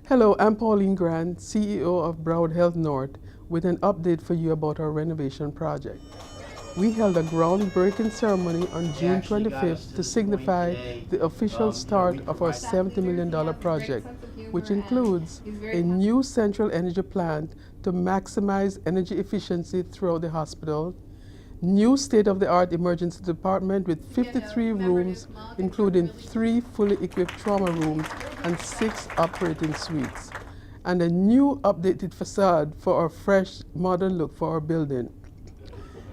Hello, I'm Pauline Grant, CEO of Broward Health North, with an update for you about our renovation project. We held a groundbreaking ceremony on June 25th to signify the official start of our $70 million project, which includes a new central energy plant to maximize energy efficiency throughout the hospital, new state-of-the-art emergency department with 53 rooms, including 3 fully equipped trauma rooms and 6 operating suites, and a new updated facade for our fresh, modern look for our building.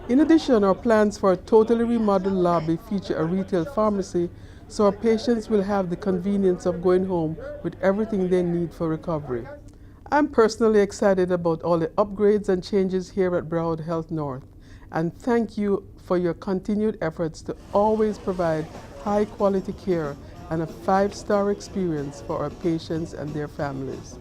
In addition, our plans for a totally remodeled lobby feature a retail pharmacy, so our patients will have the convenience of going home with everything they need for recovery. I'm personally excited about all the upgrades and changes here at Broward Health North, and thank you for your continued efforts to always provide high quality care and a 5-star experience for our patients and their families.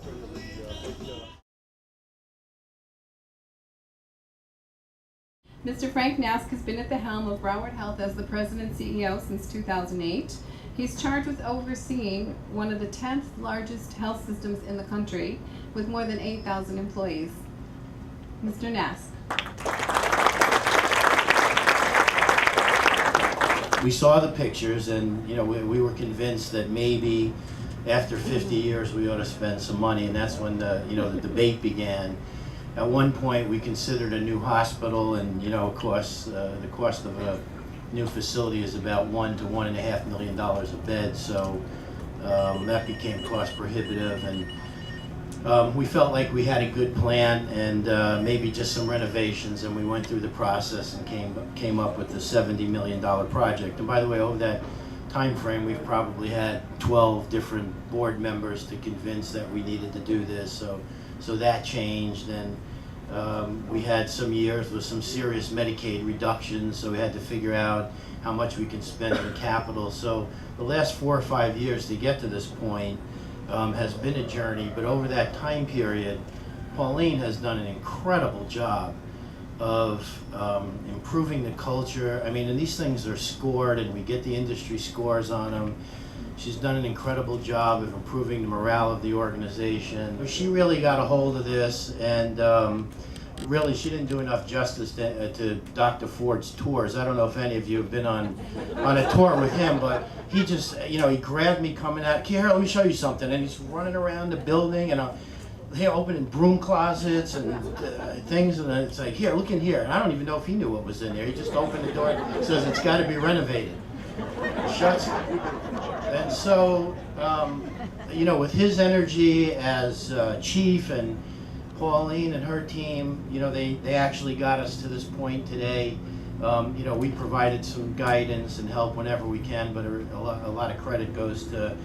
Mr. Frank Nask has been at the helm of Broward Health as the President and CEO since 2008. He's charged with overseeing one of the 10th largest health systems in the country with more than 8,000 employees. Mr. Nask. We saw the pictures, and we were convinced that maybe after 50 years we ought to spend some money, and that's when the debate began. At one point we considered a new hospital, and the cost of a new facility is about $1 to $1.5 million a bed, so that became cost prohibitive, and we felt like we had a good plan and maybe just some renovations, and we went through the process and came up with the $70 million project. And by the way, over that time frame, we've probably had 12 different board members to convince that we needed to do this. So that changed, and we had some years with some serious Medicaid reductions, so we had to figure out how much we can spend on capital. So the last 4 or 5 years to get to this point has been a journey, but over that time period, Pauline has done an incredible job of improving the culture. I mean, and these things are scored, and we get the industry scores on them. She's done an incredible job of improving the morale of the organization. She really got a hold of this, and really she didn't do enough justice to Dr. Ford's tours. I don't know if any of you have been on a tour with him, but he just, he grabbed me coming out, here, let me show you something, and he's running around the building, and they're opening broom closets and things, and it's like, here, look in here. And I don't even know if he knew what was in there. He just opened the door, says it's got to be renovated. Shuts it. And so, with his energy as chief, and Pauline and her team, they actually got us to this point today. We provided some guidance and help whenever we can, but a lot of credit goes to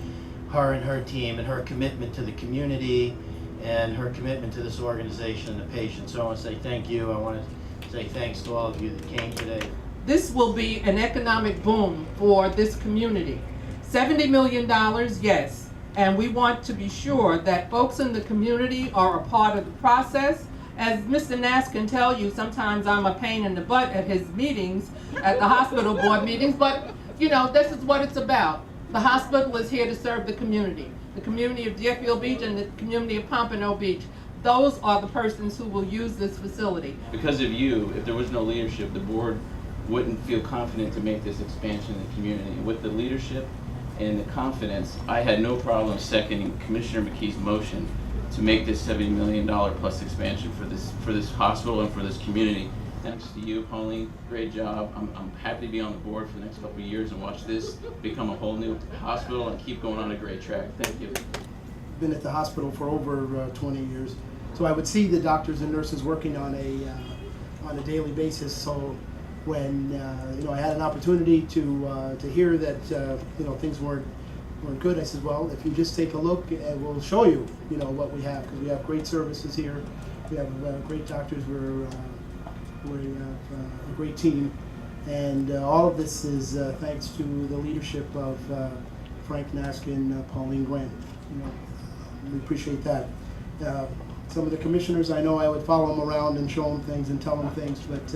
her and her team and her commitment to the community and her commitment to this organization and the patients. So I want to say thank you. I want to say thanks to all of you that came today. This will be an economic boom for this community. $70 million, yes, and we want to be sure that folks in the community are a part of the process. As Mr. Nask can tell you, sometimes I'm a pain in the butt at his meetings, at the hospital board meetings, but this is what it's about. The hospital is here to serve the community of Deerfield Beach and the community of Pompano Beach. Those are the persons who will use this facility. Because of you, if there was no leadership, the board wouldn't feel confident to make this expansion in the community. And with the leadership and the confidence, I had no problem seconding Commissioner McKee's motion to make this $70 million plus expansion for this hospital and for this community. Thanks to you, Pauline. Great job. I'm happy to be on the board for the next couple of years and watch this become a whole new hospital and keep going on a great track. Thank you. Been at the hospital for over 20 years, so I would see the doctors and nurses working on a daily basis. So when I had an opportunity to hear that things weren't good, I said, well, if you just take a look, we'll show you what we have, because we have great services here. We have great doctors. We have a great team, and all of this is thanks to the leadership of Frank Nask and Pauline Grant. We appreciate that. Some of the commissioners, I know I would follow them around and show them things and tell them things, but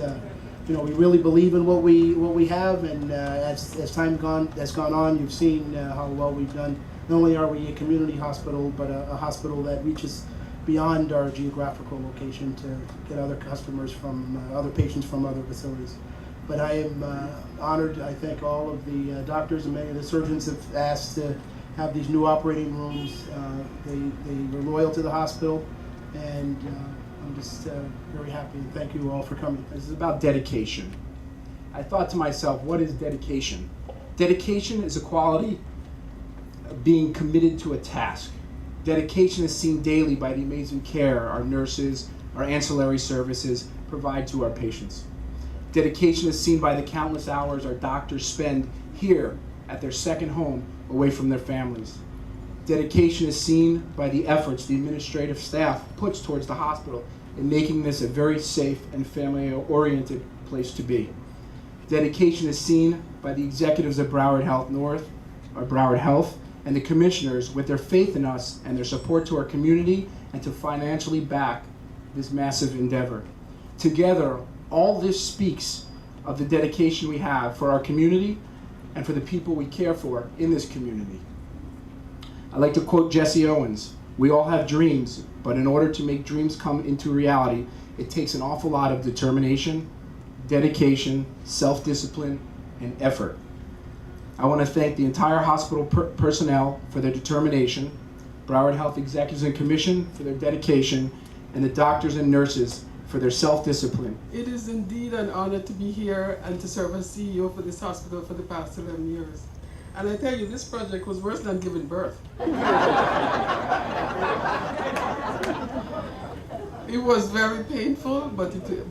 we really believe in what we have, and as time has gone on, you've seen how well we've done. Not only are we a community hospital, but a hospital that reaches beyond our geographical location to get other customers other patients from other facilities. But I am honored. I thank all of the doctors, and many of the surgeons have asked to have these new operating rooms. They were loyal to the hospital, and I'm just very happy, and thank you all for coming. This is about dedication. I thought to myself, what is dedication? Dedication is a quality of being committed to a task. Dedication is seen daily by the amazing care our nurses, our ancillary services provide to our patients. Dedication is seen by the countless hours our doctors spend here at their second home away from their families. Dedication is seen by the efforts the administrative staff puts towards the hospital in making this a very safe and family-oriented place to be. Dedication is seen by the executives of Broward Health North, or Broward Health, and the commissioners with their faith in us and their support to our community and to financially back this massive endeavor. Together, all this speaks of the dedication we have for our community and for the people we care for in this community. I like to quote Jesse Owens, "We all have dreams, but in order to make dreams come into reality, it takes an awful lot of determination, dedication, self-discipline, and effort." I want to thank the entire hospital personnel for their determination, Broward Health Executives and Commission for their dedication, and the doctors and nurses for their self-discipline. It is indeed an honor to be here and to serve as CEO for this hospital for the past 11 years. And I tell you, this project was worse than giving birth. It was very painful, but it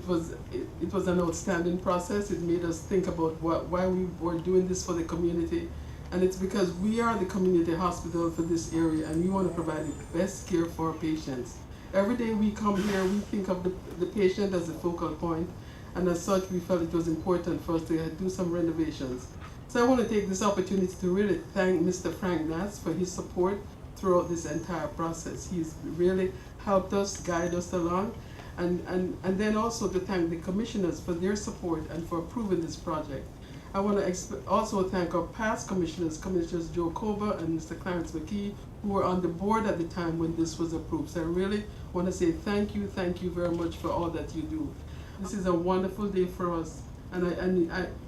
was an outstanding process. It made us think about why we were doing this for the community. And it's because we are the community hospital for this area, and we want to provide the best care for our patients. Every day we come here, we think of the patient as a focal point, and as such, we felt it was important for us to do some renovations. So I want to take this opportunity to really thank Mr. Frank Nass for his support throughout this entire process. He's really helped us, guide us along, and then also to thank the commissioners for their support and for approving this project. I want to also thank our past commissioners, Commissioners Joe Kova and Mr. Clarence McKee, who were on the board at the time when this was approved. So I really want to say thank you very much for all that you do. This is a wonderful day for us, and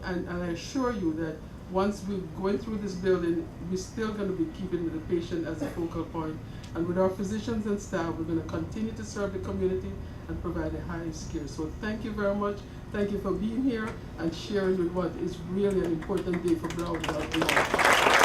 I assure you that once we're going through this building, we're still going to be keeping the patient as a focal point. And with our physicians and staff, we're going to continue to serve the community and provide the highest care. So thank you very much. Thank you for being here and sharing with what is really an important day for Broward Health.